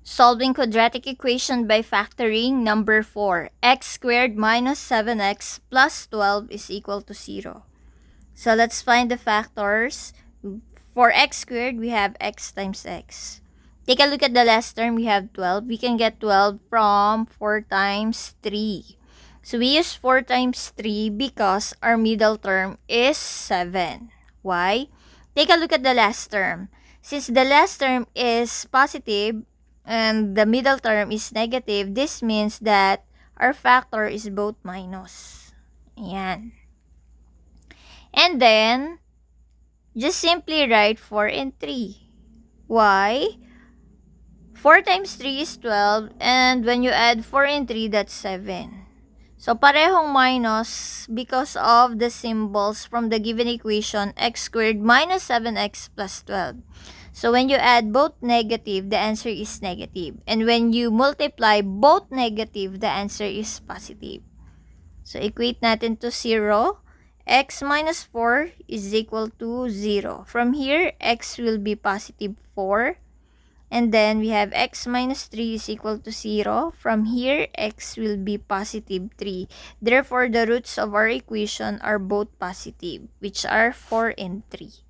Solving quadratic equation by factoring number 4. X squared minus 7x plus 12 is equal to 0. So let's find the factors. For x squared, we have x times x. Take a look at the last term, we have 12. We can get 12 from 4 times 3. So we use 4 times 3 because our middle term is 7. Why? Take a look at the last term. Since the last term is positive and the middle term is negative, this means that our factor is both minus. Ayan. And then, just simply write 4 and 3. Why? 4 times 3 is 12, and when you add 4 and 3, that's 7. So, parehong minus because of the symbols from the given equation, x squared minus 7x plus 12. So, when you add both negative, the answer is negative. And when you multiply both negative, the answer is positive. So, equate natin to 0. X minus 4 is equal to 0. From here, x will be positive 4. And then we have x minus 3 is equal to 0. From here, x will be positive 3. Therefore, the roots of our equation are both positive, which are 4 and 3.